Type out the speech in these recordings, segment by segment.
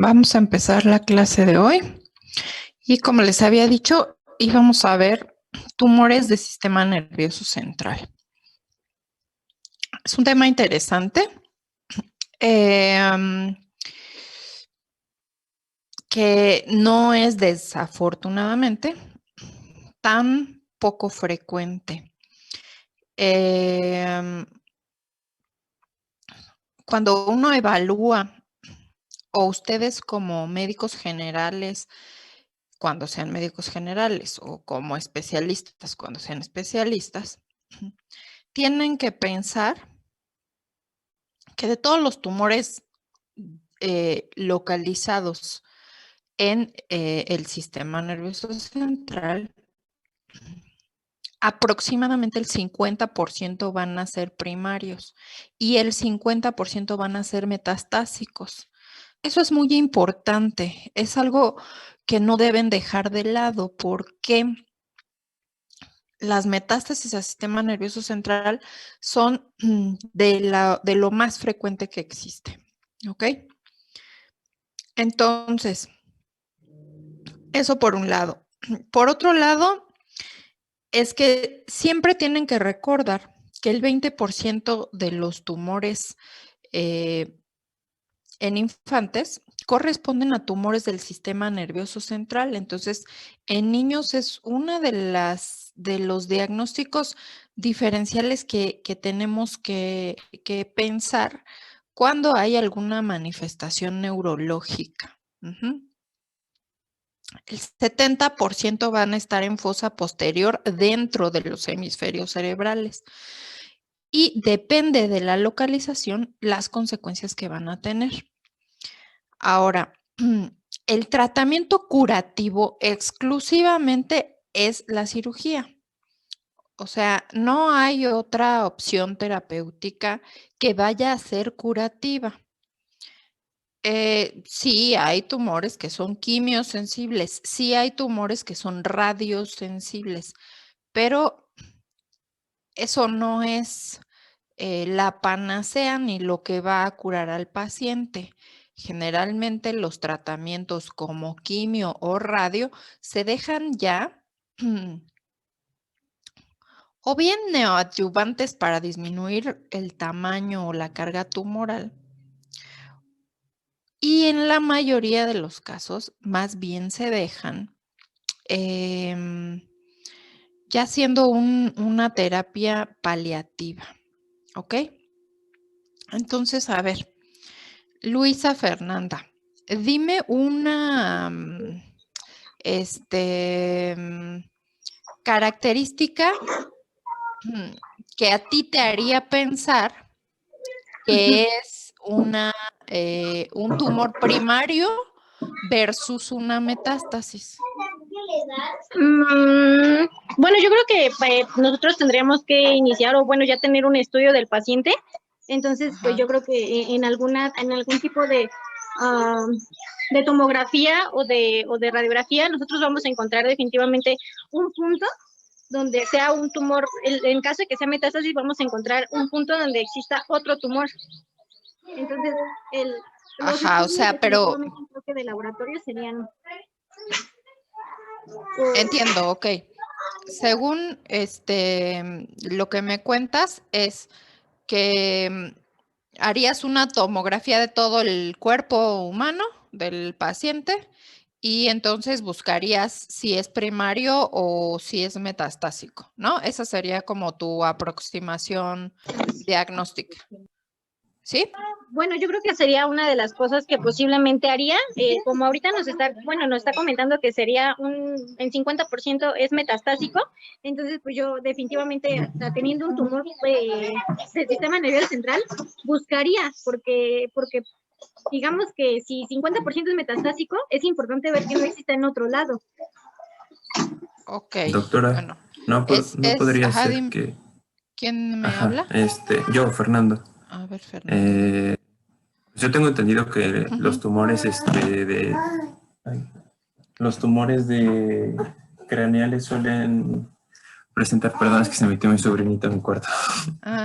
Vamos a empezar la clase de hoy y como les había dicho, íbamos a ver tumores del sistema nervioso central. Es un tema interesante que no es desafortunadamente tan poco frecuente. Cuando uno evalúa o ustedes como médicos generales, cuando sean médicos generales o como especialistas, cuando sean especialistas, tienen que pensar que de todos los tumores localizados en el sistema nervioso central, aproximadamente el 50% van a ser primarios y el 50% van a ser metastásicos. Eso es muy importante, es algo que no deben dejar de lado porque las metástasis al sistema nervioso central son de lo más frecuente que existe, ¿ok? Entonces, eso por un lado. Por otro lado, es que siempre tienen que recordar que el 20% de los tumores en infantes corresponden a tumores del sistema nervioso central. Entonces, en niños es una de los diagnósticos diferenciales que tenemos que pensar cuando hay alguna manifestación neurológica. El 70% van a estar en fosa posterior dentro de los hemisferios cerebrales. Y depende de la localización las consecuencias que van a tener. Ahora, el tratamiento curativo exclusivamente es la cirugía. O sea, no hay otra opción terapéutica que vaya a ser curativa. Sí hay tumores que son quimiosensibles, sí hay tumores que son radiosensibles, pero eso no es la panacea ni lo que va a curar al paciente. Generalmente los tratamientos como quimio o radio se dejan ya o bien neoadyuvantes para disminuir el tamaño o la carga tumoral. Y en la mayoría de los casos, más bien se dejan ya siendo una terapia paliativa, ¿ok? Entonces, a ver, Luisa Fernanda, dime una característica que a ti te haría pensar que es un tumor primario versus una metástasis. Bueno, yo creo que nosotros tendríamos que iniciar o bueno, ya tener un estudio del paciente. Entonces, pues yo creo que en algún tipo de tomografía o de radiografía, nosotros vamos a encontrar definitivamente un punto donde sea un tumor. En caso de que sea metástasis, vamos a encontrar un punto donde exista otro tumor. Entonces, o sea, pero creo que de laboratorio serían. Entiendo, ok. Según lo que me cuentas es que harías una tomografía de todo el cuerpo humano del paciente y entonces buscarías si es primario o si es metastásico, ¿no? Esa sería como tu aproximación diagnóstica. ¿Sí? Bueno, yo creo que sería una de las cosas que posiblemente haría, como ahorita nos está comentando que sería en 50% es metastásico, entonces pues yo definitivamente, teniendo un tumor del sistema nervioso central, buscaría, porque digamos que si 50% es metastásico, es importante ver que no exista en otro lado. Ok. Doctora, Bueno, no podría ser que... ¿Quién me habla? Yo, Fernando. A ver, Fernando. Yo tengo entendido que los tumores los tumores de craneales suelen presentar, perdón, es que se metió mi sobrinito en mi cuarto.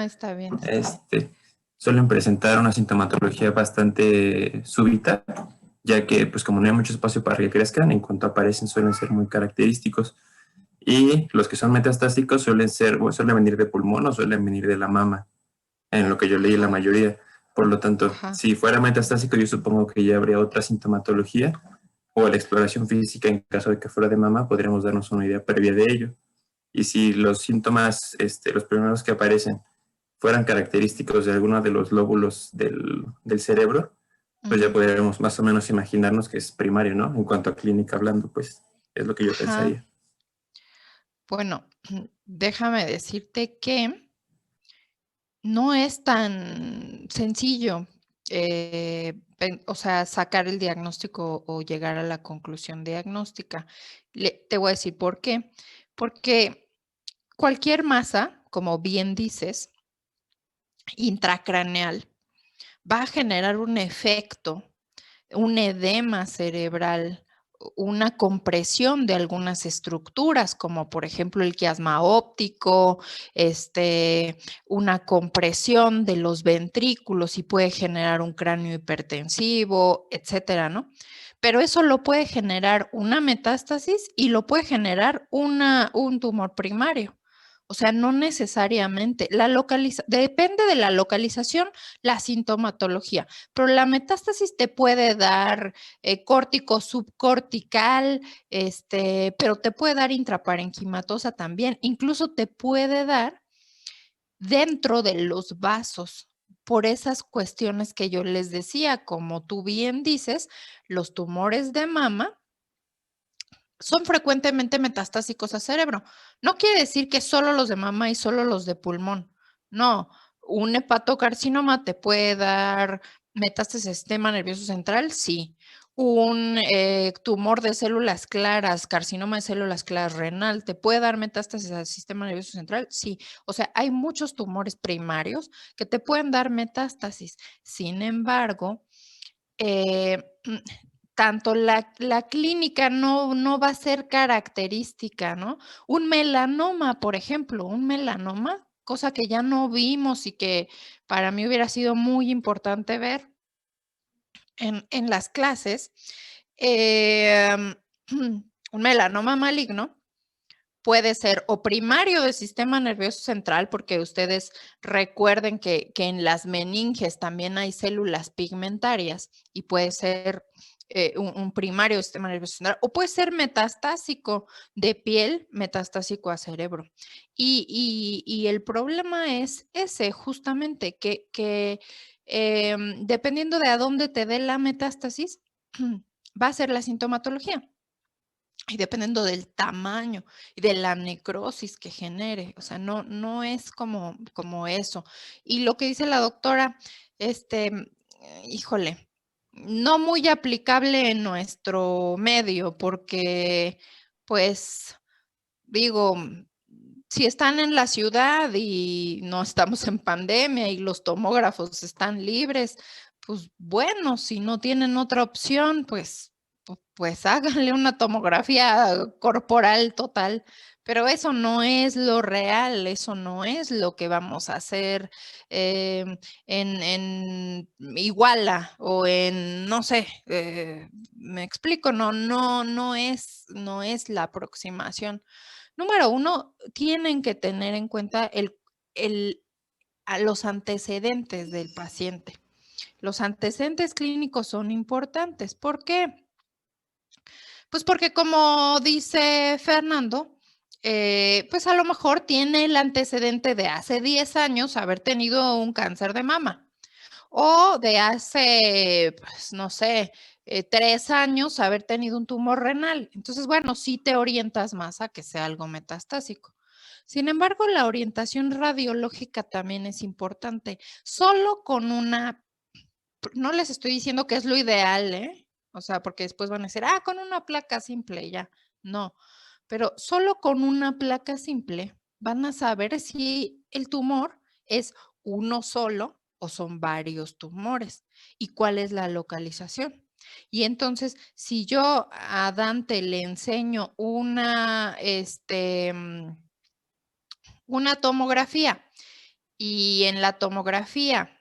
Está bien. Suelen presentar una sintomatología bastante súbita ya que pues como no hay mucho espacio para que crezcan, en cuanto aparecen suelen ser muy característicos. Y los que son metastásicos suelen venir de pulmón o suelen venir de la mama, en lo que yo leí la mayoría. Por lo tanto, Ajá. si fuera metastásico, yo supongo que ya habría otra sintomatología o la exploración física en caso de que fuera de mama, podríamos darnos una idea previa de ello. Y si los síntomas, los primeros que aparecen, fueran característicos de alguno de los lóbulos del cerebro, pues ya podríamos más o menos imaginarnos que es primario, ¿no? En cuanto a clínica hablando, pues es lo que yo Ajá. pensaría. Bueno, déjame decirte que no es tan sencillo, o sea, sacar el diagnóstico o llegar a la conclusión diagnóstica. Te voy a decir por qué. Porque cualquier masa, como bien dices, intracraneal, va a generar un efecto, un edema cerebral, una compresión de algunas estructuras, como por ejemplo el quiasma óptico, una compresión de los ventrículos y puede generar un cráneo hipertensivo, etcétera, ¿no? Pero eso lo puede generar una metástasis y lo puede generar un tumor primario. O sea, no necesariamente. Depende de la localización, la sintomatología, pero la metástasis te puede dar córtico subcortical, pero te puede dar intraparenquimatosa también, incluso te puede dar dentro de los vasos, por esas cuestiones que yo les decía, como tú bien dices, los tumores de mama son frecuentemente metastásicos a cerebro. No quiere decir que solo los de mama y solo los de pulmón. No, un hepatocarcinoma te puede dar metástasis al sistema nervioso central, sí. Un tumor de células claras, carcinoma de células claras renal, ¿te puede dar metástasis al sistema nervioso central? Sí. O sea, hay muchos tumores primarios que te pueden dar metástasis. Sin embargo, eh, tanto la clínica no va a ser característica, ¿no? Un melanoma, por ejemplo, un melanoma, cosa que ya no vimos y que para mí hubiera sido muy importante ver en las clases, un melanoma maligno puede ser o primario del sistema nervioso central, porque ustedes recuerden que en las meninges también hay células pigmentarias y puede ser un primario del sistema nervioso central, o puede ser metastásico de piel, metastásico a cerebro. Y el problema es ese, justamente, que dependiendo de a dónde te dé la metástasis, va a ser la sintomatología. Y dependiendo del tamaño y de la necrosis que genere, o sea, no es como eso. Y lo que dice la doctora, híjole, no muy aplicable en nuestro medio, porque, pues, digo, si están en la ciudad y no estamos en pandemia y los tomógrafos están libres, pues bueno, si no tienen otra opción, pues háganle una tomografía corporal total, pero eso no es lo real, eso no es lo que vamos a hacer en Iguala o en, no sé, me explico, no es la aproximación. Número 1, tienen que tener en cuenta a los antecedentes del paciente. Los antecedentes clínicos son importantes. ¿Por qué? Pues porque como dice Fernando, pues a lo mejor tiene el antecedente de hace 10 años haber tenido un cáncer de mama o de hace, pues no sé, 3 años haber tenido un tumor renal. Entonces, bueno, sí te orientas más a que sea algo metastásico. Sin embargo, la orientación radiológica también es importante. Solo con no les estoy diciendo que es lo ideal, ¿eh? O sea, porque después van a decir, con una placa simple ya. No, pero solo con una placa simple van a saber si el tumor es uno solo o son varios tumores y cuál es la localización. Y entonces, si yo a Dante le enseño una tomografía y en la tomografía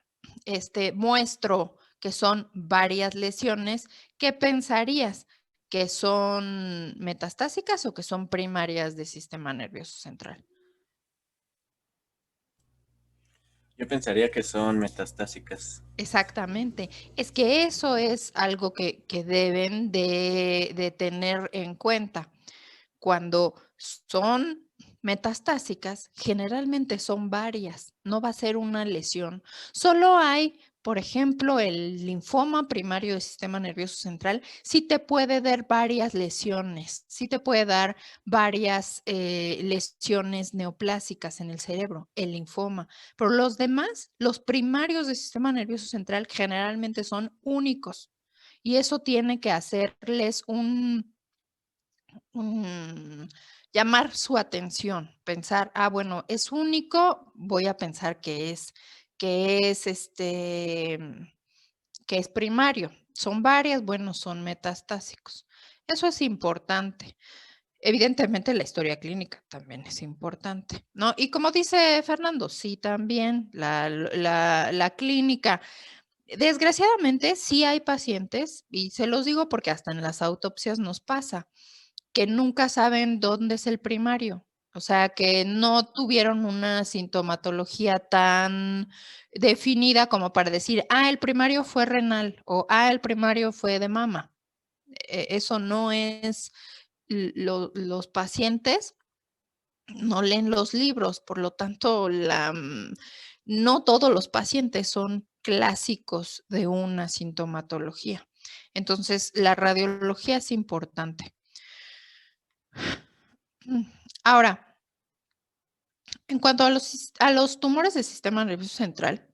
muestro que son varias lesiones, ¿qué pensarías? ¿Que son metastásicas o que son primarias del sistema nervioso central? Yo pensaría que son metastásicas. Exactamente. Es que eso es algo que deben de tener en cuenta. Cuando son metastásicas, generalmente son varias, no va a ser una lesión. Solo hay, por ejemplo, el linfoma primario del sistema nervioso central, sí te puede dar varias lesiones, sí te puede dar varias lesiones neoplásicas en el cerebro, el linfoma, pero los demás, los primarios del sistema nervioso central, generalmente son únicos y eso tiene que hacerles llamar su atención, pensar, bueno, es único, voy a pensar que es primario. Son varias, bueno, son metastásicos. Eso es importante. Evidentemente la historia clínica también es importante, ¿no? Y como dice Fernando, sí, también la clínica. Desgraciadamente, sí hay pacientes, y se los digo porque hasta en las autopsias nos pasa, que nunca saben dónde es el primario. O sea, que no tuvieron una sintomatología tan definida como para decir, el primario fue renal o, el primario fue de mama. Eso no es, los pacientes no leen los libros, por lo tanto, no todos los pacientes son clásicos de una sintomatología. Entonces, la radiología es importante. Ahora, en cuanto a los tumores del sistema nervioso central,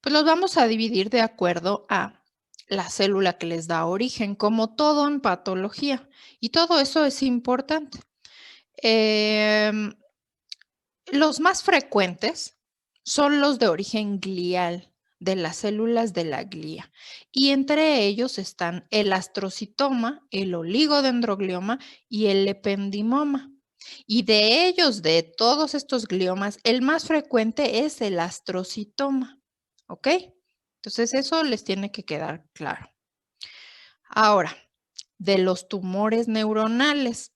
pues los vamos a dividir de acuerdo a la célula que les da origen, como todo en patología. Y todo eso es importante. Los más frecuentes son los de origen glial, de las células de la glía. Y entre ellos están el astrocitoma, el oligodendroglioma y el ependimoma. Y de ellos, de todos estos gliomas, el más frecuente es el astrocitoma. ¿Ok? Entonces eso les tiene que quedar claro. Ahora, de los tumores neuronales,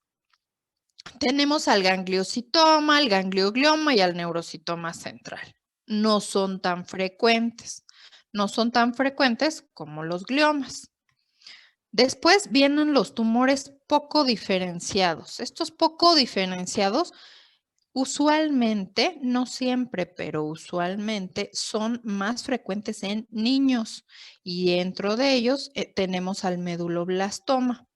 tenemos al gangliocitoma, al ganglioglioma y al neurocitoma central. No son tan frecuentes. No son tan frecuentes como los gliomas. Después vienen los tumores poco diferenciados. Estos poco diferenciados usualmente, no siempre, pero usualmente son más frecuentes en niños y dentro de ellos tenemos al meduloblastoma.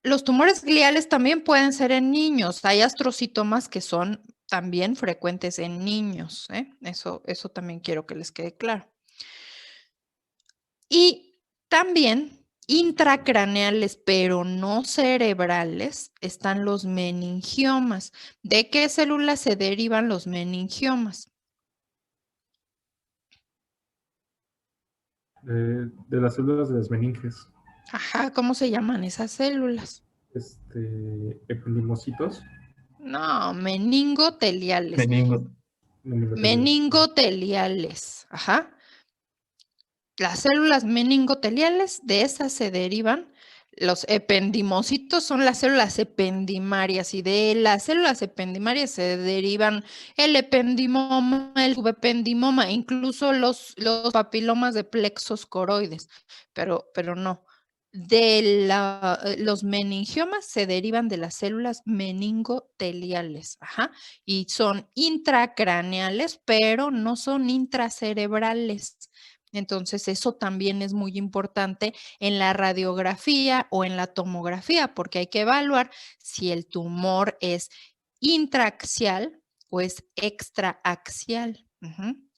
Los tumores gliales también pueden ser en niños. Hay astrocitomas que son también frecuentes en niños. Eso también quiero que les quede claro. Y también intracraneales, pero no cerebrales, están los meningiomas. ¿De qué células se derivan los meningiomas? De las células de las meninges. Ajá, ¿cómo se llaman esas células? Epidimocitos. No, meningoteliales. Meningoteliales. Meningoteliales, ajá. Las células meningoteliales, de esas se derivan los ependimocitos, son las células ependimarias y de las células ependimarias se derivan el ependimoma, el subependimoma, incluso los papilomas de plexos coroides, pero no. Los meningiomas se derivan de las células meningoteliales, ajá, y son intracraneales, pero no son intracerebrales. Entonces, eso también es muy importante en la radiografía o en la tomografía, porque hay que evaluar si el tumor es intraaxial o es extraaxial.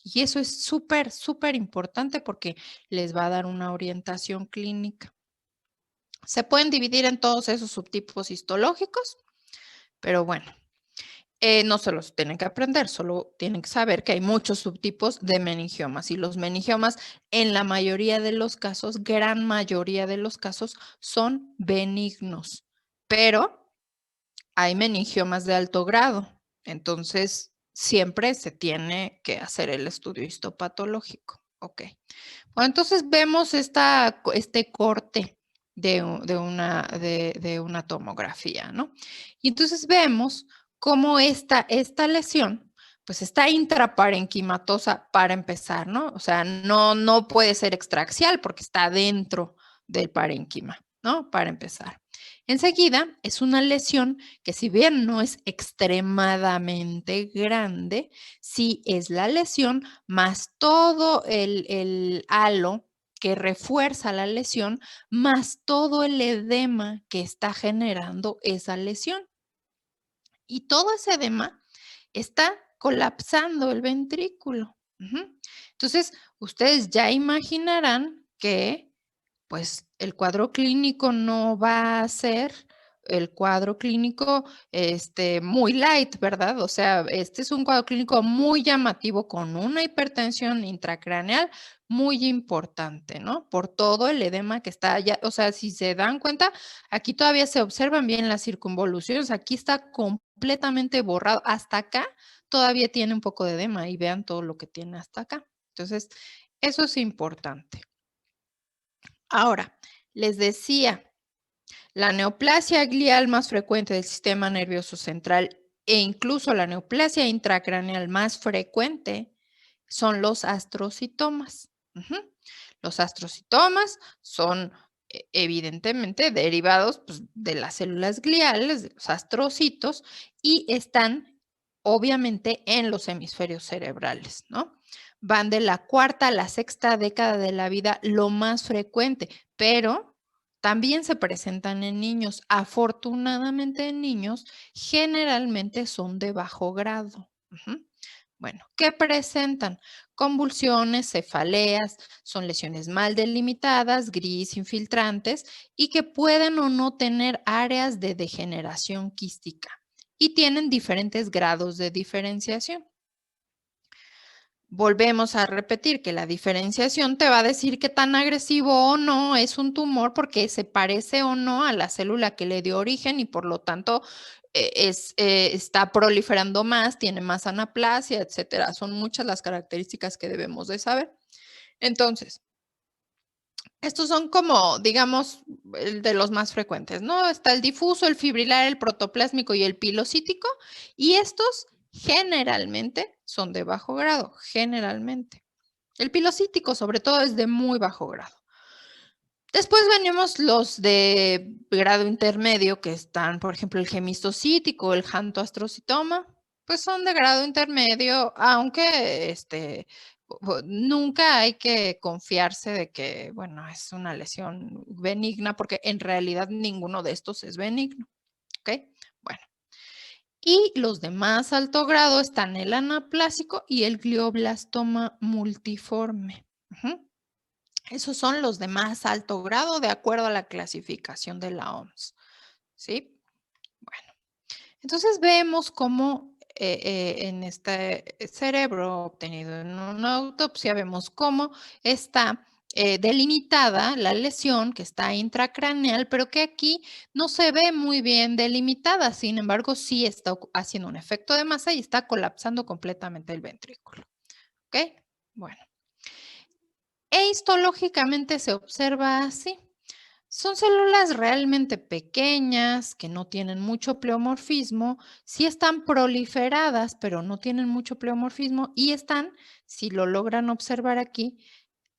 Y eso es súper, súper importante porque les va a dar una orientación clínica. Se pueden dividir en todos esos subtipos histológicos, pero bueno. No se los tienen que aprender, solo tienen que saber que hay muchos subtipos de meningiomas y los meningiomas en la mayoría de los casos, gran mayoría de los casos, son benignos, pero hay meningiomas de alto grado, entonces siempre se tiene que hacer el estudio histopatológico. Ok, Bueno, entonces vemos este corte de una tomografía, ¿no? Y entonces vemos cómo esta lesión, pues está intraparenquimatosa para empezar, ¿no? O sea, no puede ser extraaxial porque está dentro del parénquima, ¿no? Para empezar. Enseguida, es una lesión que si bien no es extremadamente grande, sí es la lesión más todo el halo que refuerza la lesión, más todo el edema que está generando esa lesión. Y todo ese edema está colapsando el ventrículo. Entonces, ustedes ya imaginarán que pues el cuadro clínico no va a ser el cuadro clínico muy light, ¿verdad? O sea, este es un cuadro clínico muy llamativo con una hipertensión intracraneal muy importante, ¿no? Por todo el edema que está allá. O sea, si se dan cuenta, aquí todavía se observan bien las circunvoluciones. Aquí está completamente borrado. Hasta acá todavía tiene un poco de edema y vean todo lo que tiene hasta acá. Entonces, eso es importante. Ahora, les decía, la neoplasia glial más frecuente del sistema nervioso central e incluso la neoplasia intracraneal más frecuente son los astrocitomas. Los astrocitomas son evidentemente derivados pues, de las células gliales, de los astrocitos, y están obviamente en los hemisferios cerebrales, ¿no? Van de la cuarta a la sexta década de la vida, lo más frecuente, pero también se presentan en niños. Afortunadamente en niños generalmente son de bajo grado. Bueno, ¿qué presentan? Convulsiones, cefaleas, son lesiones mal delimitadas, gris, infiltrantes y que pueden o no tener áreas de degeneración quística y tienen diferentes grados de diferenciación. Volvemos a repetir que la diferenciación te va a decir qué tan agresivo o no es un tumor porque se parece o no a la célula que le dio origen y por lo tanto está proliferando más, tiene más anaplasia, etcétera. Son muchas las características que debemos de saber. Entonces, estos son como, digamos, de los más frecuentes, ¿no? Está el difuso, el fibrilar, el protoplásmico y el pilocítico, y estos generalmente son de bajo grado, generalmente. El pilocítico, sobre todo, es de muy bajo grado. Después venimos los de grado intermedio, que están, por ejemplo, el gemistocítico, el jantoastrocitoma, pues son de grado intermedio, aunque nunca hay que confiarse de que, bueno, es una lesión benigna, porque en realidad ninguno de estos es benigno. ¿Ok? Bueno. Y los de más alto grado están el anaplásico y el glioblastoma multiforme. Esos son los de más alto grado de acuerdo a la clasificación de la OMS. ¿Sí? Bueno, entonces vemos cómo en este cerebro obtenido en una autopsia, vemos cómo está delimitada la lesión que está intracraneal, pero que aquí no se ve muy bien delimitada. Sin embargo, sí está haciendo un efecto de masa y está colapsando completamente el ventrículo. ¿Ok? Bueno. E histológicamente se observa así. Son células realmente pequeñas que no tienen mucho pleomorfismo, sí están proliferadas, pero no tienen mucho pleomorfismo y están, si lo logran observar aquí,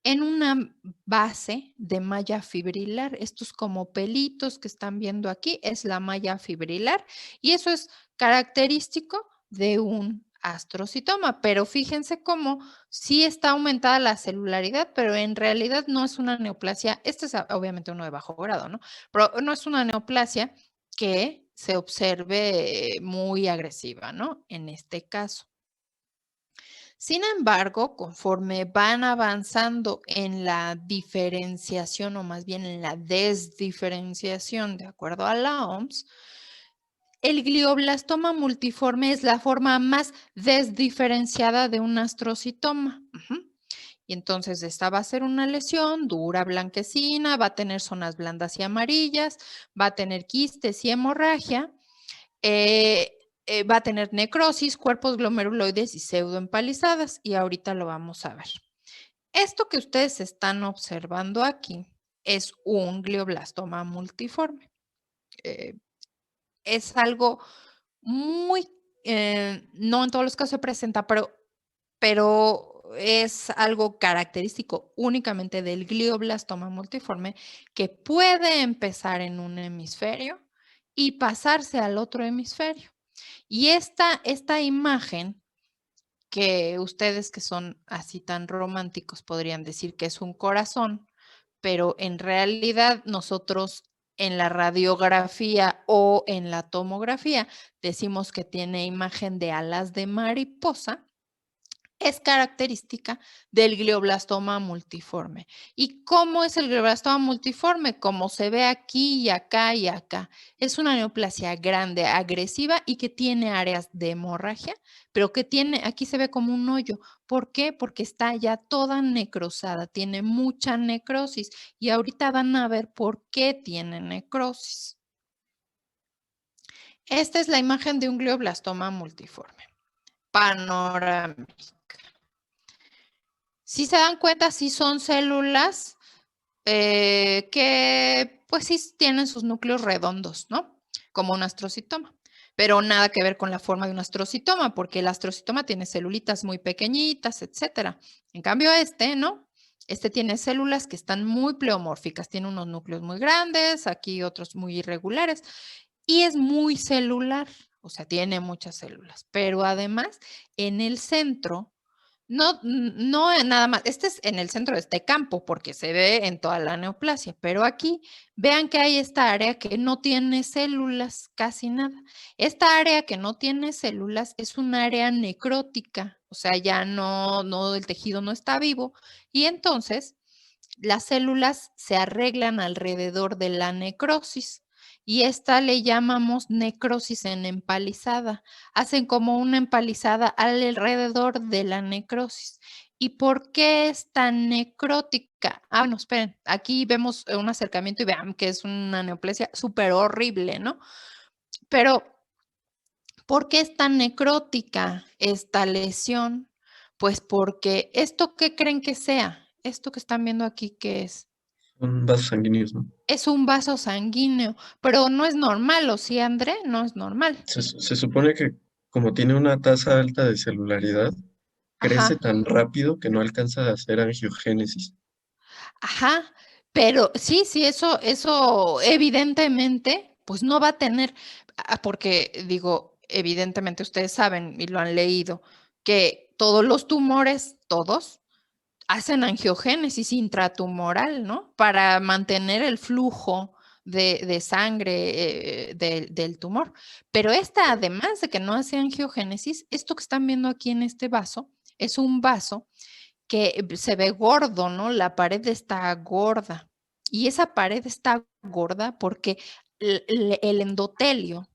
en una base de malla fibrilar. Estos como pelitos que están viendo aquí es la malla fibrilar y eso es característico de un astrocitoma, pero fíjense cómo sí está aumentada la celularidad, pero en realidad no es una neoplasia, este es obviamente uno de bajo grado, ¿no? Pero no es una neoplasia que se observe muy agresiva, ¿no? En este caso. Sin embargo, conforme van avanzando en la diferenciación o más bien en la desdiferenciación de acuerdo a la OMS, el glioblastoma multiforme es la forma más desdiferenciada de un astrocitoma. Y entonces esta va a ser una lesión dura, blanquecina, va a tener zonas blandas y amarillas, va a tener quistes y hemorragia, va a tener necrosis, cuerpos glomeruloides y pseudoempalizadas, y ahorita lo vamos a ver. Esto que ustedes están observando aquí es un glioblastoma multiforme. Es algo muy, no en todos los casos se presenta, pero es algo característico únicamente del glioblastoma multiforme que puede empezar en un hemisferio y pasarse al otro hemisferio. Y esta imagen que ustedes que son así tan románticos podrían decir que es un corazón, pero en realidad nosotros en la radiografía o en la tomografía decimos que tiene imagen de alas de mariposa. Es característica del glioblastoma multiforme. ¿Y cómo es el glioblastoma multiforme? Como se ve aquí y acá y acá. Es una neoplasia grande, agresiva y que tiene áreas de hemorragia, pero que tiene, aquí se ve como un hoyo. ¿Por qué? Porque está ya toda necrosada, tiene mucha necrosis y ahorita van a ver por qué tiene necrosis. Esta es la imagen de un glioblastoma multiforme. Panorámica. Si se dan cuenta, sí son células que pues sí tienen sus núcleos redondos, ¿no? Como un astrocitoma. Pero nada que ver con la forma de un astrocitoma, porque el astrocitoma tiene celulitas muy pequeñitas, etcétera. En cambio ¿no? Este tiene células que están muy pleomórficas, tiene unos núcleos muy grandes, aquí otros muy irregulares, y es muy celular, o sea, tiene muchas células. Pero además, en el centro no nada más, este es en el centro de este campo, porque se ve en toda la neoplasia, pero aquí vean que hay esta área que no tiene células, casi nada. Esta área que no tiene células es un área necrótica, o sea, ya el tejido no está vivo, y entonces las células se arreglan alrededor de la necrosis. Y esta le llamamos necrosis en empalizada. Hacen como una empalizada alrededor de la necrosis. ¿Y por qué es tan necrótica? Bueno, esperen, aquí vemos un acercamiento y vean que es una neoplasia súper horrible, ¿no? Pero, ¿por qué es tan necrótica esta lesión? Pues porque esto, ¿qué creen que sea? Esto que están viendo aquí, ¿qué es? Son vasos sanguíneos, ¿no? Es un vaso sanguíneo, pero no es normal, ¿o sí, André? No es normal. Se supone que como tiene una tasa alta de celularidad, crece Ajá, tan rápido que no alcanza a hacer angiogénesis. ajá, pero sí, eso evidentemente, pues no va a tener, porque digo, evidentemente ustedes saben y lo han leído, que todos los tumores, todos, hacen angiogénesis intratumoral, ¿no? Para mantener el flujo de sangre del tumor. Pero esta, además de que no hace angiogénesis, esto que están viendo aquí en este vaso, es un vaso que se ve gordo, ¿no? La pared está gorda. Y esa pared está gorda porque el endotelio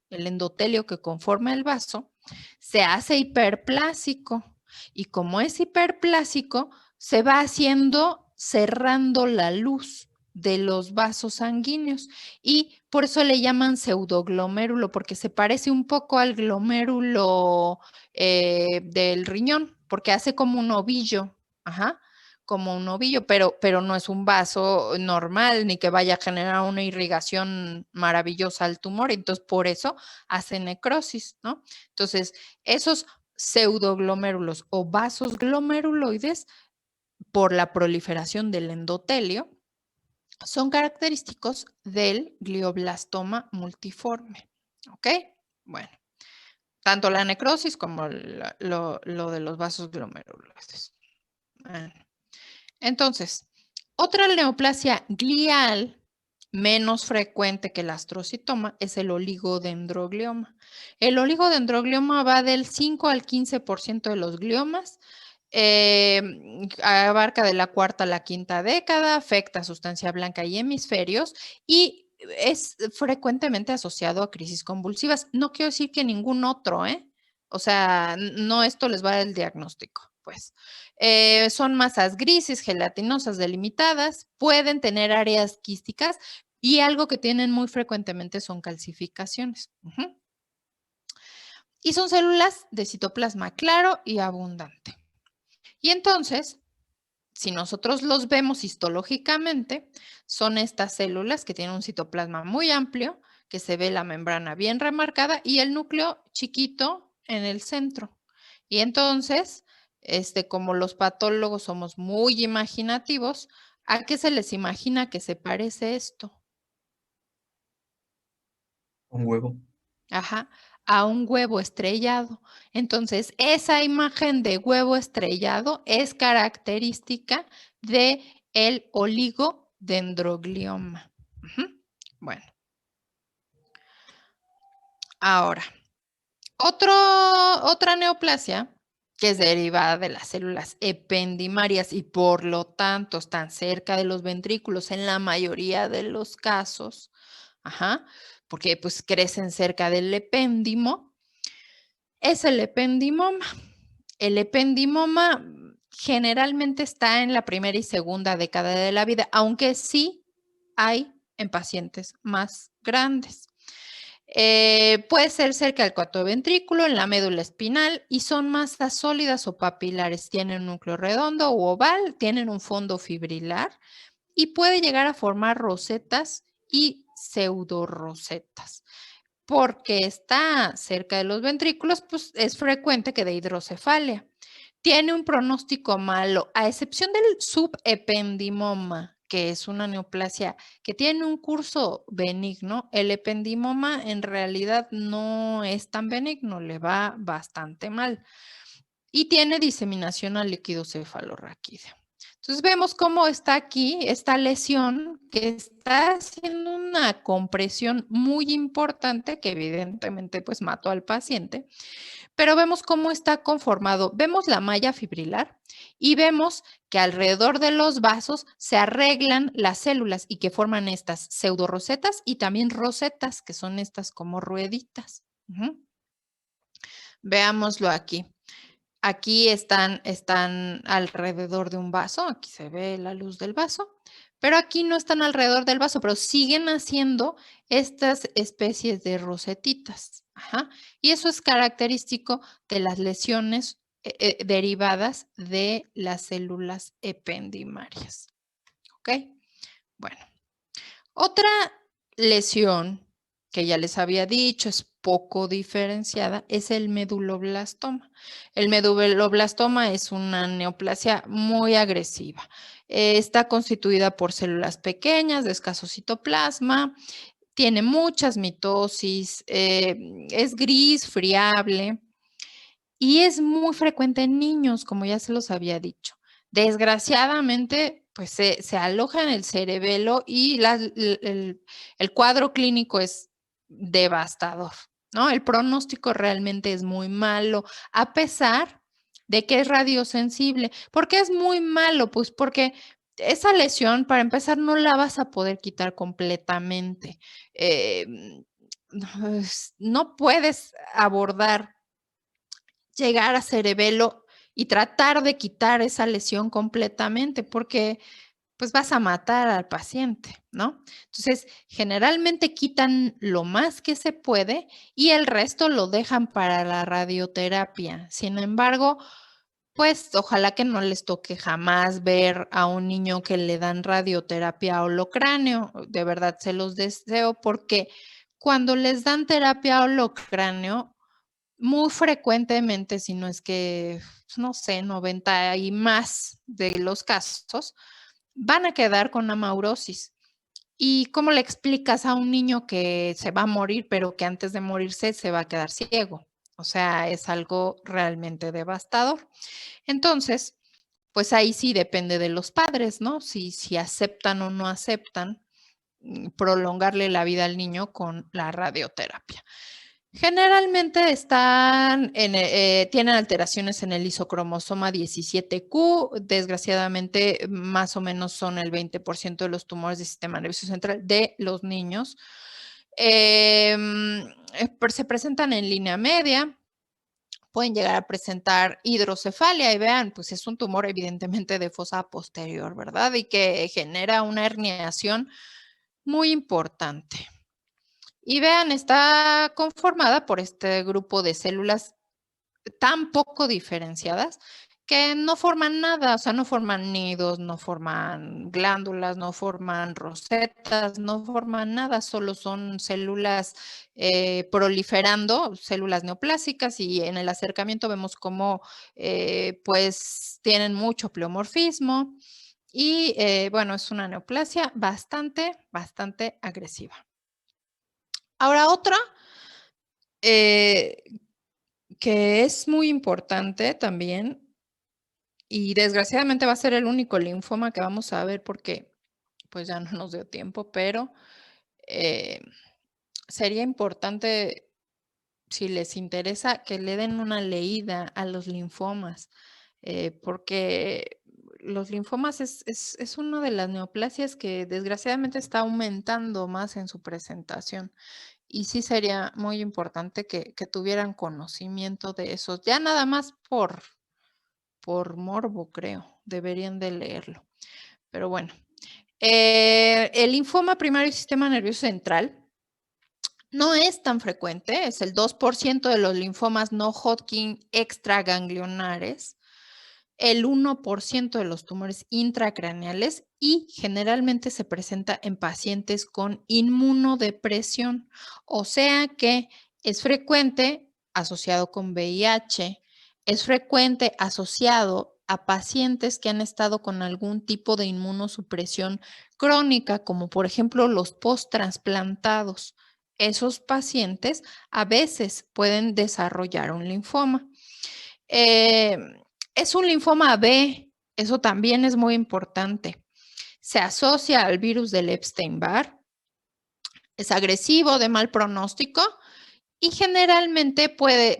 que conforma el vaso, se hace hiperplásico. Y como es hiperplásico, se va haciendo cerrando la luz de los vasos sanguíneos y por eso le llaman pseudoglomérulo, porque se parece un poco al glomérulo del riñón, porque hace como un ovillo, ajá, como un ovillo, pero no es un vaso normal ni que vaya a generar una irrigación maravillosa al tumor, entonces por eso hace necrosis, ¿no? Entonces, esos pseudoglomérulos o vasos glomeruloides por la proliferación del endotelio son característicos del glioblastoma multiforme. ¿Ok? Bueno, tanto la necrosis como lo de los vasos glomeruloides. Bueno, entonces, otra neoplasia glial menos frecuente que el astrocitoma es el oligodendroglioma. El oligodendroglioma va del 5 al 15% de los gliomas, abarca de la cuarta a la quinta década, afecta sustancia blanca y hemisferios y es frecuentemente asociado a crisis convulsivas. No quiero decir que ningún otro, ¿eh? O sea, no esto les va a dar el diagnóstico, pues. Son masas grises, gelatinosas, delimitadas, pueden tener áreas quísticas y algo que tienen muy frecuentemente son calcificaciones. Y son células de citoplasma claro y abundante. Y entonces si nosotros los vemos histológicamente, son estas células que tienen un citoplasma muy amplio, que se ve la membrana bien remarcada y el núcleo chiquito en el centro. Y entonces, como los patólogos somos muy imaginativos, ¿a qué se les imagina que se parece esto? Un huevo. Ajá, a un huevo estrellado. Entonces, esa imagen de huevo estrellado es característica de el oligodendroglioma. Bueno, ahora, otra neoplasia que es derivada de las células ependimarias y por lo tanto están cerca de los ventrículos en la mayoría de los casos, porque pues crecen cerca del epéndimo, es el ependimoma. El ependimoma generalmente está en la primera y segunda década de la vida, aunque sí hay en pacientes más grandes. Puede ser cerca del cuarto ventrículo, en la médula espinal y son masas sólidas o papilares. Tienen un núcleo redondo u oval, tienen un fondo fibrilar y puede llegar a formar rosetas y pseudorosetas. Porque está cerca de los ventrículos, pues es frecuente que dé hidrocefalia. Tiene un pronóstico malo, a excepción del subependimoma, que es una neoplasia que tiene un curso benigno. El ependimoma en realidad no es tan benigno, le va bastante mal y tiene diseminación al líquido cefalorraquídeo. Entonces vemos cómo está aquí esta lesión que está haciendo una compresión muy importante que evidentemente pues mató al paciente, pero vemos cómo está conformado. Vemos la malla fibrilar y vemos que alrededor de los vasos se arreglan las células y que forman estas pseudorosetas y también rosetas, que son estas como rueditas. Veámoslo aquí. Aquí están alrededor de un vaso, aquí se ve la luz del vaso, pero aquí no están alrededor del vaso, pero siguen haciendo estas especies de rosetitas. Y eso es característico de las lesiones derivadas de las células ependimarias. ¿Ok? Bueno, otra lesión que ya les había dicho es poco diferenciada, es el meduloblastoma. El meduloblastoma es una neoplasia muy agresiva. Está constituida por células pequeñas de escaso citoplasma, tiene muchas mitosis, es gris, friable y es muy frecuente en niños, como ya se los había dicho. Desgraciadamente, pues se aloja en el cerebelo y el cuadro clínico es devastador, ¿no? El pronóstico realmente es muy malo, a pesar de que es radiosensible. ¿Por qué es muy malo? Pues porque esa lesión, para empezar, no la vas a poder quitar completamente. No puedes abordar, llegar a cerebelo y tratar de quitar esa lesión completamente, porque pues vas a matar al paciente, ¿no? Entonces, generalmente quitan lo más que se puede y el resto lo dejan para la radioterapia. Sin embargo, pues ojalá que no les toque jamás ver a un niño que le dan radioterapia a holocráneo. De verdad se los deseo porque cuando les dan terapia a holocráneo, muy frecuentemente, si no es que, no sé, 90 y más de los casos, van a quedar con amaurosis. ¿Y cómo le explicas a un niño que se va a morir, pero que antes de morirse se va a quedar ciego? O sea, es algo realmente devastador. Entonces, pues ahí sí depende de los padres, ¿no? Si aceptan o no aceptan prolongarle la vida al niño con la radioterapia. Generalmente tienen alteraciones en el isocromosoma 17q. Desgraciadamente, más o menos son el 20% de los tumores del sistema nervioso central de los niños. Se presentan en línea media. Pueden llegar a presentar hidrocefalia y vean, pues es un tumor evidentemente de fosa posterior, ¿verdad? Y que genera una herniación muy importante. Y vean, está conformada por este grupo de células tan poco diferenciadas que no forman nada, o sea, no forman nidos, no forman glándulas, no forman rosetas, no forman nada, solo son células proliferando, células neoplásicas, y en el acercamiento vemos cómo pues tienen mucho pleomorfismo y bueno, es una neoplasia bastante agresiva. Ahora otra que es muy importante también, y desgraciadamente va a ser el único linfoma que vamos a ver porque pues ya no nos dio tiempo, pero sería importante, si les interesa, que le den una leída a los linfomas, porque los linfomas es una de las neoplasias que desgraciadamente está aumentando más en su presentación. Y sí sería muy importante que tuvieran conocimiento de eso, ya nada más por morbo, creo, deberían de leerlo. Pero bueno, el linfoma primario del sistema nervioso central no es tan frecuente, es el 2% de los linfomas no Hodgkin extraganglionares, el 1% de los tumores intracraneales y generalmente se presenta en pacientes con inmunodepresión, o sea que es frecuente asociado con VIH, es frecuente asociado a pacientes que han estado con algún tipo de inmunosupresión crónica, como por ejemplo los post-transplantados. Esos pacientes a veces pueden desarrollar un linfoma. Es un linfoma B, eso también es muy importante. Se asocia al virus del Epstein-Barr, es agresivo, de mal pronóstico y generalmente puede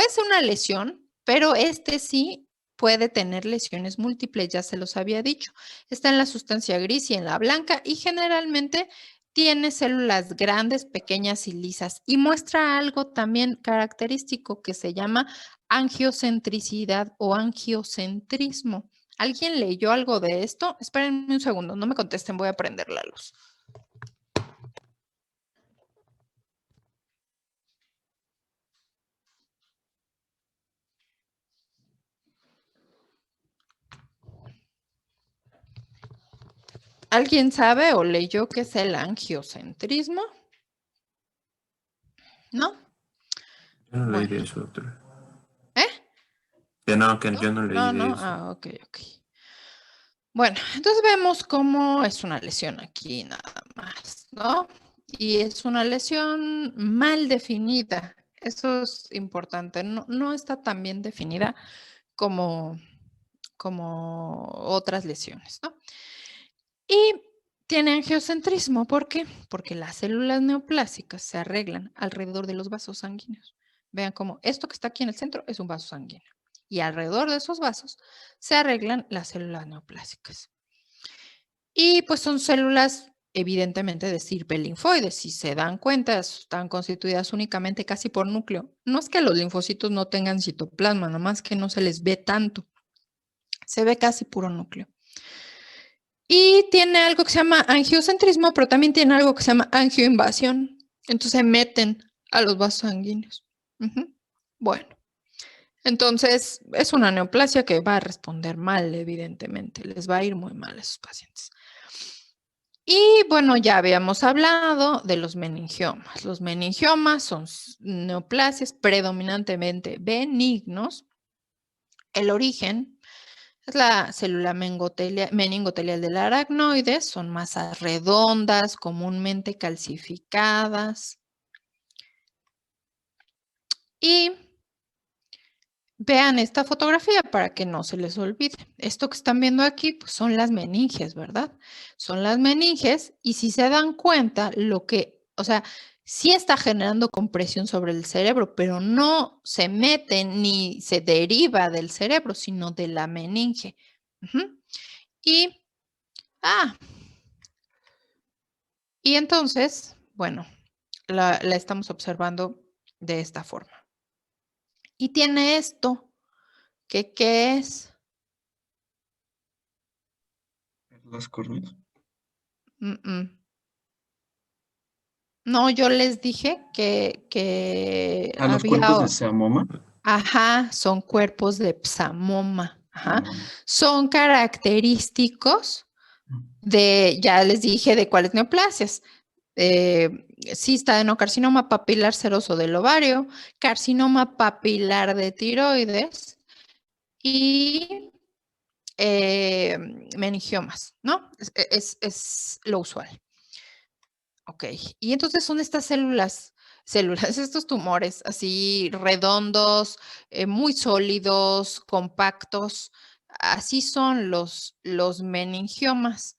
ser una lesión, pero este sí puede tener lesiones múltiples, ya se los había dicho. Está en la sustancia gris y en la blanca y generalmente tiene células grandes, pequeñas y lisas y muestra algo también característico que se llama angiocentricidad o angiocentrismo. ¿Alguien leyó algo de esto? Espérenme un segundo, no me contesten, voy a prender la luz. ¿Alguien sabe o leyó qué es el angiocentrismo? ¿No? Yo no leí Bueno. de eso, doctora. ¿Eh? No, que yo no leí de eso. Ah, ok. Bueno, entonces vemos cómo es una lesión aquí nada más, ¿no? Y es una lesión mal definida. Eso es importante. No está tan bien definida como otras lesiones, ¿no? Y tiene angiocentrismo. ¿Por qué? Porque las células neoplásicas se arreglan alrededor de los vasos sanguíneos. Vean cómo esto que está aquí en el centro es un vaso sanguíneo. Y alrededor de esos vasos se arreglan las células neoplásicas. Y pues son células evidentemente de estirpe linfoide. Si se dan cuenta, están constituidas únicamente casi por núcleo. No es que los linfocitos no tengan citoplasma, nomás que no se les ve tanto. Se ve casi puro núcleo. Y tiene algo que se llama angiocentrismo, pero también tiene algo que se llama angioinvasión. Entonces se meten a los vasos sanguíneos. Bueno, entonces es una neoplasia que va a responder mal, evidentemente. Les va a ir muy mal a esos pacientes. Y bueno, ya habíamos hablado de los meningiomas. Los meningiomas son neoplasias predominantemente benignos. El origen es la célula meningotelial del aracnoide, son masas redondas, comúnmente calcificadas. Y vean esta fotografía para que no se les olvide. Esto que están viendo aquí pues son las meninges, ¿verdad? Son las meninges y si se dan cuenta, sí está generando compresión sobre el cerebro, pero no se mete ni se deriva del cerebro, sino de la meninge. Y entonces, bueno, la estamos observando de esta forma. Y tiene esto, que ¿qué es? Las córneas. No, yo les dije que ¿A los había... cuerpos de Samoma? Ajá, son cuerpos de psamoma. Ajá. Son característicos de, ya les dije, de cuáles neoplasias. Cista adenocarcinoma papilar seroso del ovario, carcinoma papilar de tiroides y meningiomas, ¿no? Es lo usual. Ok, y entonces son estas células, estos tumores así redondos, muy sólidos, compactos, así son los meningiomas.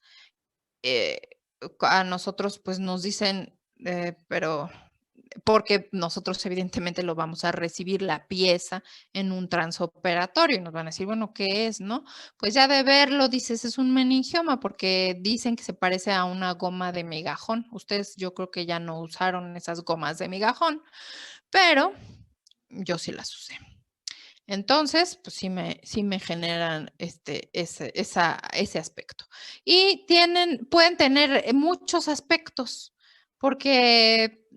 A nosotros pues nos dicen, pero porque nosotros evidentemente lo vamos a recibir la pieza en un transoperatorio y nos van a decir, bueno, ¿qué es, no? Pues ya de verlo dices, es un meningioma porque dicen que se parece a una goma de migajón. Ustedes yo creo que ya no usaron esas gomas de migajón, pero yo sí las usé. Entonces, pues sí me generan ese aspecto. Y pueden tener muchos aspectos, porque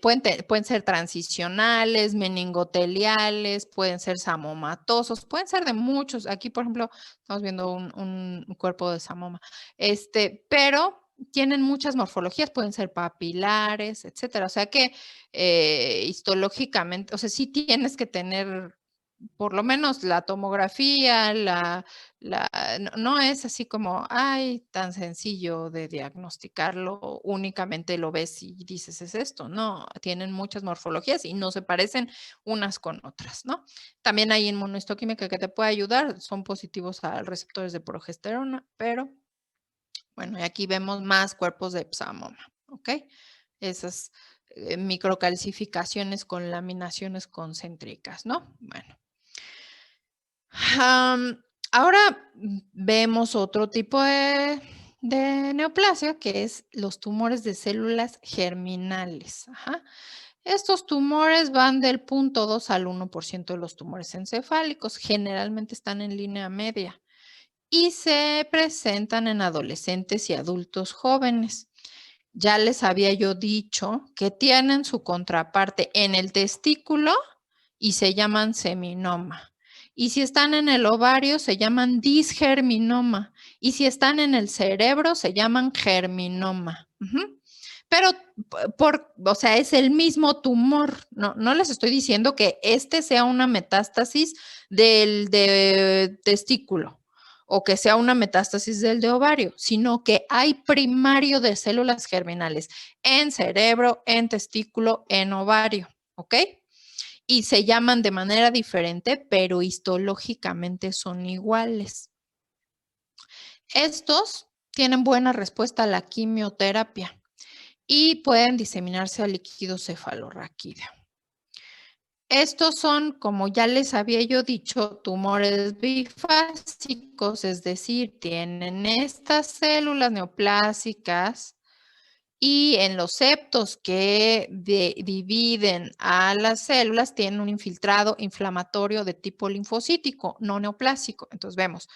pueden ser transicionales, meningoteliales, pueden ser samomatosos, pueden ser de muchos. Aquí, por ejemplo, estamos viendo un cuerpo de samoma. Pero tienen muchas morfologías, pueden ser papilares, etcétera. O sea que histológicamente, o sea, sí tienes que tener por lo menos la tomografía, no es así como, ay, tan sencillo de diagnosticarlo, únicamente lo ves y dices, es esto. No, tienen muchas morfologías y no se parecen unas con otras, ¿no? También hay inmunohistoquímica que te puede ayudar, son positivos a receptores de progesterona, pero bueno, y aquí vemos más cuerpos de psamoma, ¿ok? Esas microcalcificaciones con laminaciones concéntricas, ¿no? Bueno. Ahora vemos otro tipo de neoplasia, que es los tumores de células germinales. Ajá. Estos tumores van del 0.2 al 1% de los tumores encefálicos. Generalmente están en línea media y se presentan en adolescentes y adultos jóvenes. Ya les había yo dicho que tienen su contraparte en el testículo y se llaman seminoma. Y si están en el ovario, se llaman disgerminoma. Y si están en el cerebro, se llaman germinoma. Pero, o sea, es el mismo tumor. No les estoy diciendo que este sea una metástasis del de testículo o que sea una metástasis del de ovario, sino que hay primario de células germinales en cerebro, en testículo, en ovario. ¿Ok? Y se llaman de manera diferente, pero histológicamente son iguales. Estos tienen buena respuesta a la quimioterapia y pueden diseminarse al líquido cefalorraquídeo. Estos son, como ya les había yo dicho, tumores bifásicos, es decir, tienen estas células neoplásicas y en los septos que dividen a las células tienen un infiltrado inflamatorio de tipo linfocítico, no neoplásico. Entonces vemos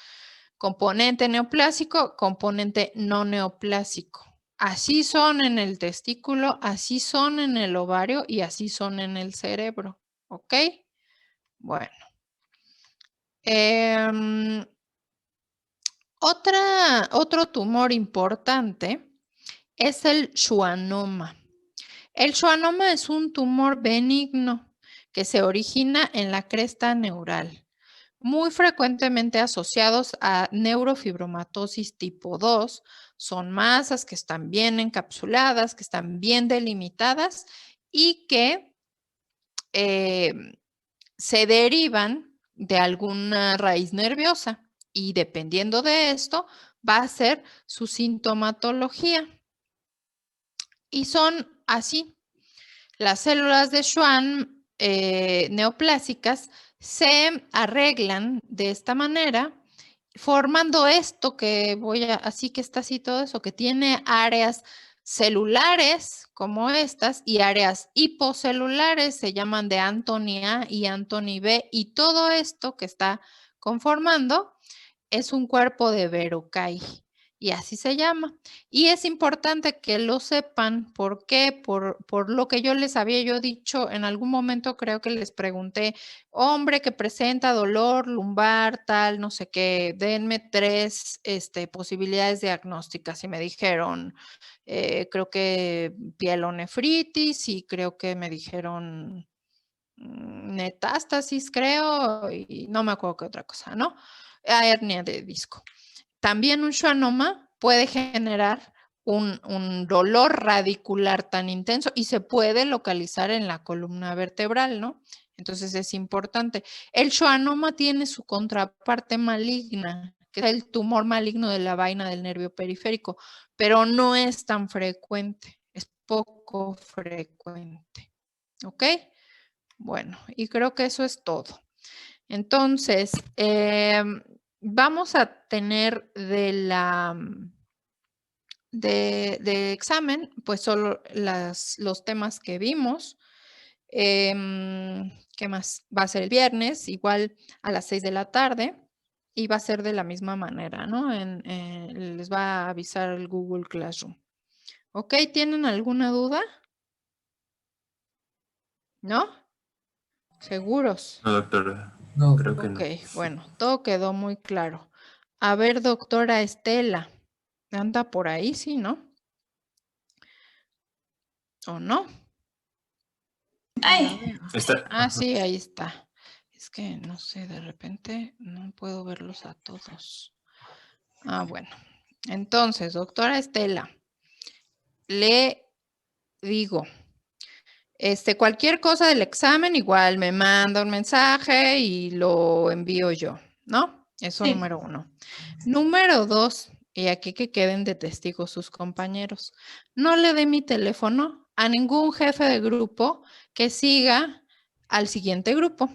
componente neoplásico, componente no neoplásico. Así son en el testículo, así son en el ovario y así son en el cerebro. ¿Ok? Bueno. Otro tumor importante es el schwannoma. El schwannoma es un tumor benigno que se origina en la cresta neural, muy frecuentemente asociados a neurofibromatosis tipo 2. Son masas que están bien encapsuladas, que están bien delimitadas y que se derivan de alguna raíz nerviosa y dependiendo de esto va a ser su sintomatología. Y son así. Las células de Schwann neoplásicas se arreglan de esta manera, formando esto que así que está así todo eso, que tiene áreas celulares como estas y áreas hipocelulares, se llaman de Anthony A y Anthony B, y todo esto que está conformando es un cuerpo de Verocay. Y así se llama. Y es importante que lo sepan. ¿Por qué? Por lo que yo les había yo dicho en algún momento, creo que les pregunté, hombre que presenta dolor lumbar, tal, no sé qué, denme 3 posibilidades diagnósticas. Y me dijeron, creo que pielonefritis y creo que me dijeron metástasis, creo, y no me acuerdo qué otra cosa, ¿no? Hernia de disco. También un schwannoma puede generar un dolor radicular tan intenso y se puede localizar en la columna vertebral, ¿no? Entonces es importante. El schwannoma tiene su contraparte maligna, que es el tumor maligno de la vaina del nervio periférico, pero no es tan frecuente, es poco frecuente. ¿Ok? Bueno, y creo que eso es todo. Entonces, vamos a tener de examen, pues solo los temas que vimos. ¿Qué más? Va a ser el viernes, igual a las 6 de la tarde, y va a ser de la misma manera, ¿no? Les va a avisar el Google Classroom. ¿Ok? ¿Tienen alguna duda? ¿No? ¿Seguros? No, doctora. No. Creo que Ok, no. bueno, todo quedó muy claro. A ver, doctora Estela, ¿anda por ahí, sí, no? ¿O no? Ay. Ah, sí, ahí está. Es que, no sé, de repente no puedo verlos a todos. Ah, bueno. Entonces, doctora Estela, le digo, cualquier cosa del examen, igual me manda un mensaje y lo envío yo, ¿no? Eso Sí. número 1. Número 2, y aquí que queden de testigos sus compañeros, no le dé mi teléfono a ningún jefe de grupo que siga al siguiente grupo,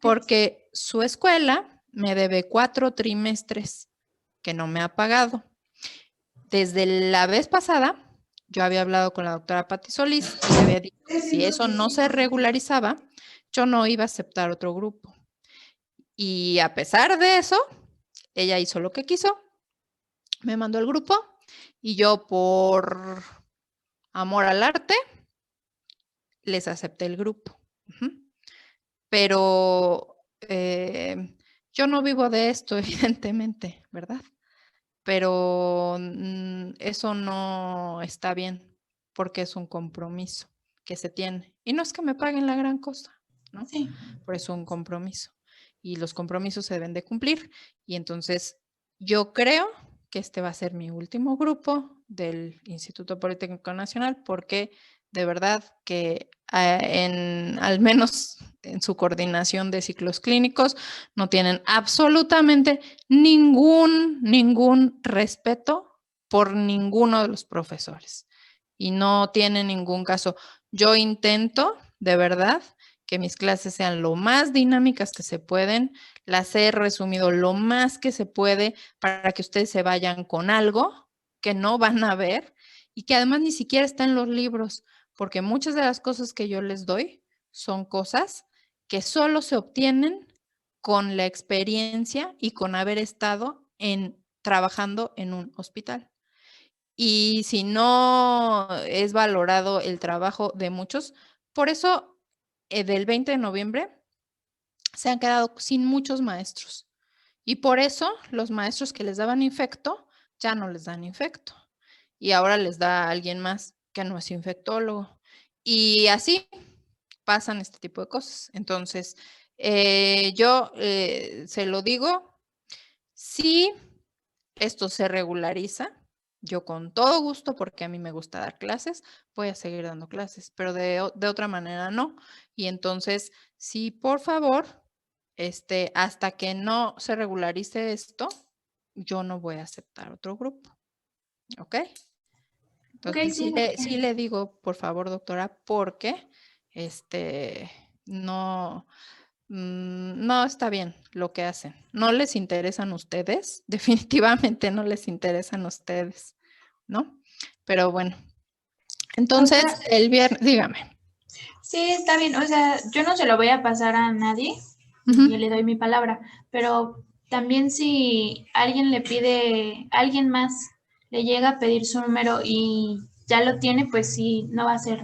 porque su escuela me debe 4 trimestres que no me ha pagado. Desde la vez pasada, yo había hablado con la doctora Patti Solís y le había dicho que si eso no se regularizaba, yo no iba a aceptar otro grupo. Y a pesar de eso, ella hizo lo que quiso, me mandó el grupo y yo por amor al arte les acepté el grupo. Pero yo no vivo de esto, evidentemente, ¿verdad? Pero eso no está bien porque es un compromiso que se tiene. Y no es que me paguen la gran cosa, ¿no? Sí. Por eso un compromiso. Y los compromisos se deben de cumplir. Y entonces yo creo que este va a ser mi último grupo del Instituto Politécnico Nacional porque de verdad que al menos en su coordinación de ciclos clínicos no tienen absolutamente ningún respeto por ninguno de los profesores y no tiene ningún caso. Yo intento, de verdad, que mis clases sean lo más dinámicas que se pueden, las he resumido lo más que se puede para que ustedes se vayan con algo que no van a ver y que además ni siquiera está en los libros, porque muchas de las cosas que yo les doy son cosas que solo se obtienen con la experiencia y con haber estado trabajando en un hospital. Y si no es valorado el trabajo de muchos, por eso del 20 de noviembre se han quedado sin muchos maestros. Y por eso los maestros que les daban infecto ya no les dan infecto. Y ahora les da a alguien más que no es infectólogo. Y así pasan este tipo de cosas. Entonces, yo se lo digo, si esto se regulariza, yo con todo gusto, porque a mí me gusta dar clases, voy a seguir dando clases, pero de otra manera no. Y entonces, sí, por favor, hasta que no se regularice esto, yo no voy a aceptar otro grupo. ¿Ok? Entonces, Ok, sí. sí le digo, por favor, doctora, porque no, no está bien lo que hacen. No les interesan ustedes, definitivamente no les interesan ustedes, ¿no? Pero bueno, entonces Doctora, el viernes, dígame. sí, está bien. O sea, yo no se lo voy a pasar a nadie. Ujú. Yo le doy mi palabra. Pero también si alguien le pide, alguien más le llega a pedir su número y ya lo tiene, pues sí, no va a ser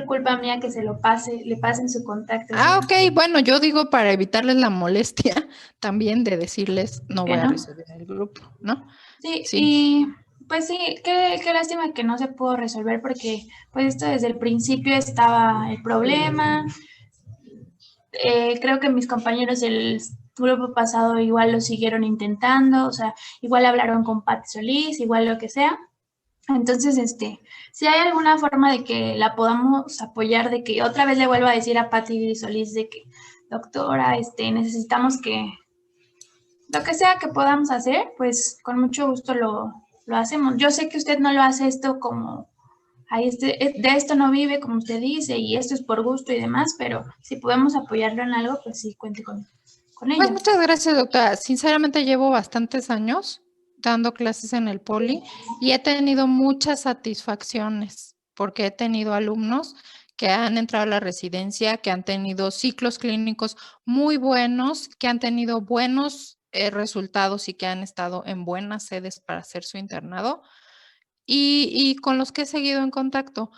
culpa mía que se lo pase, le pasen su contacto. Ok, bueno, yo digo para evitarles la molestia también de decirles no ¿Que voy a no? recibir el grupo, ¿no? Sí, Sí. y pues sí, qué lástima que no se pudo resolver porque pues esto desde el principio estaba el problema. Creo que mis compañeros del grupo pasado igual lo siguieron intentando, o sea, igual hablaron con Pati Solís, igual lo que sea. Entonces, si hay alguna forma de que la podamos apoyar, de que otra vez le vuelva a decir a Pati Solís de que, doctora, necesitamos que, lo que sea que podamos hacer, pues con mucho gusto lo hacemos. Yo sé que usted no lo hace esto como, ay, de esto no vive, como usted dice, y esto es por gusto y demás, pero si podemos apoyarlo en algo, pues sí, cuente con Pues ello. muchas gracias, doctora. Sinceramente llevo bastantes años dando clases en el Poli y he tenido muchas satisfacciones porque he tenido alumnos que han entrado a la residencia, que han tenido ciclos clínicos muy buenos, que han tenido buenos resultados y que han estado en buenas sedes para hacer su internado y con los que he seguido en contacto.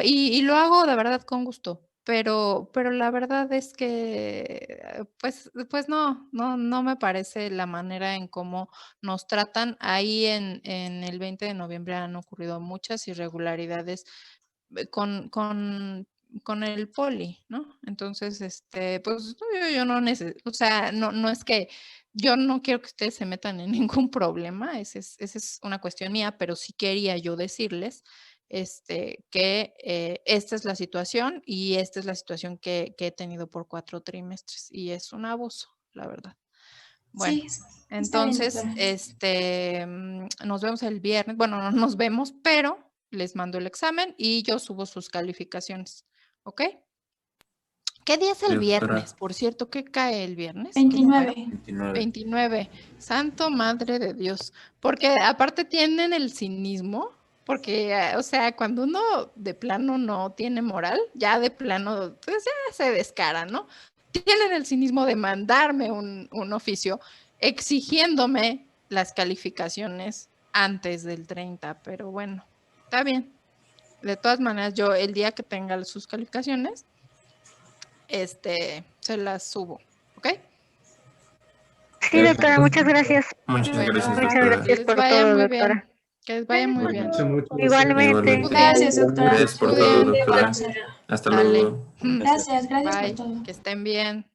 Y lo hago de verdad con gusto, pero la verdad es que, pues no me parece la manera en cómo nos tratan. Ahí en el 20 de noviembre han ocurrido muchas irregularidades con el poli, ¿no? Entonces, pues yo no necesito, o sea, no es que yo no quiero que ustedes se metan en ningún problema, esa es una cuestión mía, pero sí quería yo decirles que esta es la situación y esta es la situación que he tenido por 4 trimestres y es un abuso, la verdad. Bueno, Sí, está bien, entonces, doctora. nos vemos el viernes, bueno, no nos vemos, pero les mando el examen y yo subo sus calificaciones, ¿ok? ¿Qué día es el Doctora. viernes? Por cierto, ¿qué cae el viernes? 29. 29. 29. Santo Madre de Dios. Porque aparte tienen el cinismo, porque, o sea, cuando uno de plano no tiene moral, ya de plano, pues ya se descara, ¿no? Tienen el cinismo de mandarme un oficio exigiéndome las calificaciones antes del 30, pero bueno, está bien. De todas maneras, yo el día que tenga sus calificaciones, se las subo, ¿ok? Sí, doctora, muchas gracias. Muchas Bueno, gracias, Muchas doctora. gracias les por vaya todo, muy doctora. bien. Que les vaya muy bien. Mucho, mucho. Igualmente. Igualmente. Gracias, doctora. Gracias por todo, Cuiden. doctora. Hasta Dale. luego. Gracias por Bye. todo. Que estén bien.